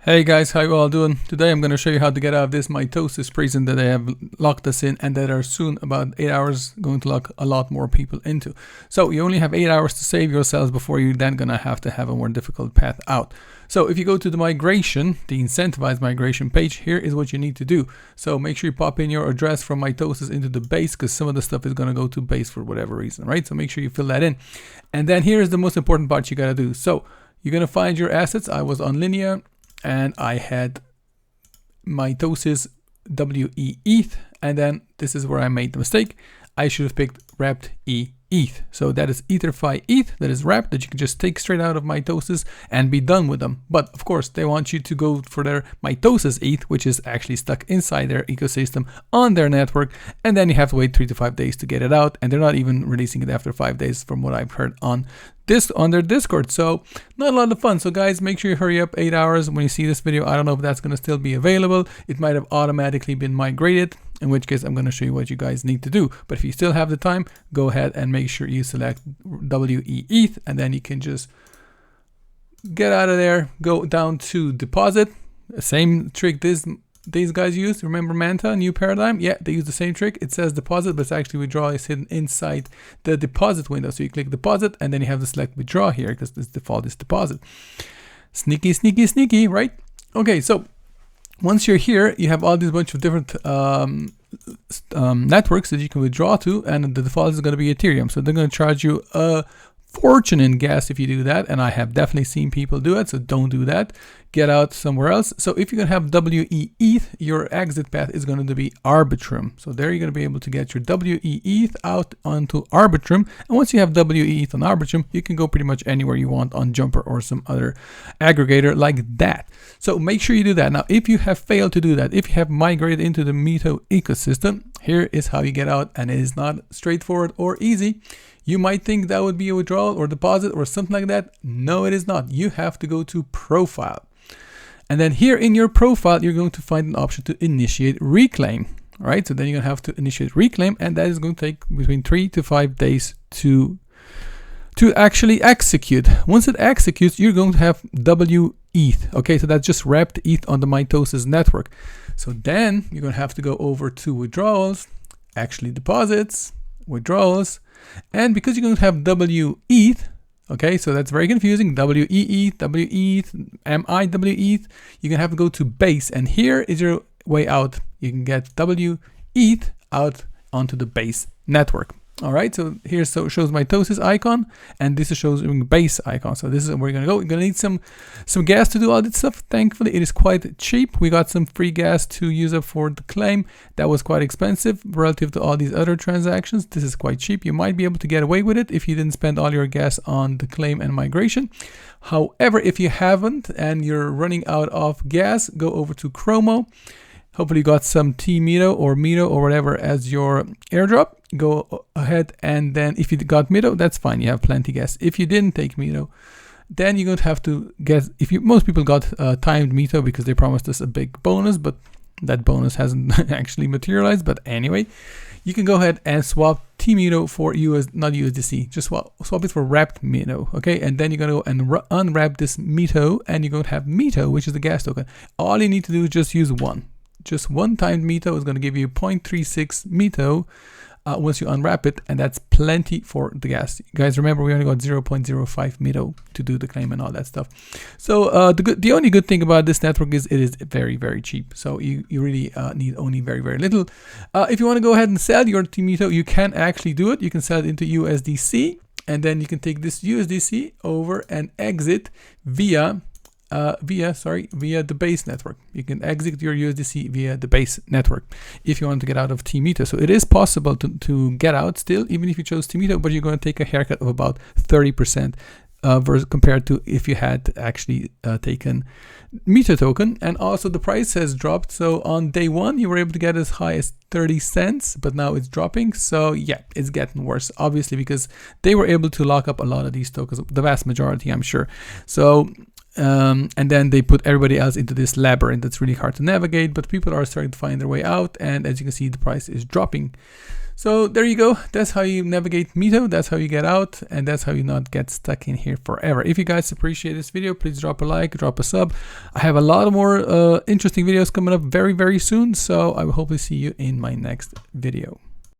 Hey guys, how you all doing? Today I'm going to show you how to get out of this mitosis prison that they have locked us in and that are soon, about 8 hours, going to lock a lot more people into. So you only have 8 hours to save yourselves before you're then going to have a more difficult path out. So if you go to the migration, the incentivized migration page, here is what you need to do. So make sure you pop in your address from mitosis into the base, because some of the stuff is going to go to base for whatever reason, right? So make sure you fill that in. And then here is the most important part you got to do. So you're going to find your assets. I was on Linea, and I had Mitosis WEETH, and then this is where I made the mistake. I should have picked wrapped ETH. So that is etherify ETH, that is wrapped, that you can just take straight out of Mitosis and be done with them. But of course, they want you to go for their Mitosis ETH, which is actually stuck inside their ecosystem on their network, and then you have to wait 3 to 5 days to get it out, and they're not even releasing it after 5 days from what I've heard on their Discord. So not a lot of fun. So guys, make sure you hurry up. 8 hours when you see this video. I don't know if that's going to still be available. It might have automatically been migrated, in which case I'm going to show you what you guys need to do. But if you still have the time, go ahead and make sure you select WEETH, and then you can just get out of there, go down to deposit. Same trick these guys use. Remember Manta, new paradigm? Yeah, they use the same trick. It says deposit, but it's actually withdrawal is hidden inside the deposit window. So you click deposit, and then you have to select withdraw here, because this default is deposit. Sneaky, sneaky, sneaky, right? Okay, so once you're here, you have all these bunch of different networks that you can withdraw to, and the default is going to be Ethereum. So they're going to charge you a fortune in gas if you do that, and I have definitely seen people do it, so don't do that. Get out somewhere else. So if you're going to have WEETH, your exit path is going to be Arbitrum. So there you're going to be able to get your WEETH out onto Arbitrum, and once you have WEETH on Arbitrum, you can go pretty much anywhere you want on Jumper or some other aggregator like that. So make sure you do that. Now, if you have failed to do that, if you have migrated into the MITO ecosystem, here is how you get out, and it is not straightforward or easy. You might think that would be a withdrawal or deposit or something like that. No, it is not. You have to go to profile. And then here in your profile, you're going to find an option to initiate reclaim. All right, so then you're going to have to initiate reclaim, and that is going to take between 3 to 5 days to actually execute. Once it executes, you're going to have WETH. Okay, so that's just wrapped ETH on the Mitosis network. So then you're going to have to go over to withdrawals, actually deposits, withdrawals, and because you're going to have WETH, okay, so that's very confusing. WEETH, WETH, MIweETH. You're going to have to go to base, and here is your way out. You can get WETH out onto the base network. All right, so here shows Mitosis icon, and this shows base icon. So this is where we're gonna go. We're gonna need some gas to do all this stuff. Thankfully, it is quite cheap. We got some free gas to use up for the claim. That was quite expensive relative to all these other transactions. This is quite cheap. You might be able to get away with it if you didn't spend all your gas on the claim and migration. However, if you haven't and you're running out of gas, go over to Chromo. Hopefully you got some tMITO or MITO or whatever as your airdrop. Go ahead, and then if you got MITO, that's fine. You have plenty gas. If you didn't take MITO, then you're going to have to get, most people got timed MITO because they promised us a big bonus, but that bonus hasn't actually materialized. But anyway, you can go ahead and swap tMITO for not USDC, just swap it for wrapped MITO, okay? And then you're going to go and unwrap this MITO, and you're going to have MITO, which is the gas token. All you need to do is just use one. Just one timed MITO is going to give you 0.36 MITO once you unwrap it, and that's plenty for the gas. Guys, remember, we only got 0.05 MITO to do the claim and all that stuff. So the only good thing about this network is it is very, very cheap. So you really need only very, very little. If you want to go ahead and sell your tMITO, you can actually do it. You can sell it into USDC, and then you can take this USDC over and exit via the base network. You can exit your USDC via the base network if you want to get out of tMITO. So it is possible to get out still, even if you chose tMITO, but you're going to take a haircut of about 30% compared to if you had actually taken MITO token. And also the price has dropped. So on day one, you were able to get as high as 30 cents, but now it's dropping. So yeah, it's getting worse, obviously, because they were able to lock up a lot of these tokens, the vast majority, I'm sure. So and then they put everybody else into this labyrinth that's really hard to navigate, but people are starting to find their way out, and as you can see, the price is dropping. So there you go. That's how you navigate MITO. That's how you get out, and that's how you not get stuck in here forever. If you guys appreciate this video, please drop a like, drop a sub. I have a lot more interesting videos coming up very, very soon. So I will hopefully see you in my next video.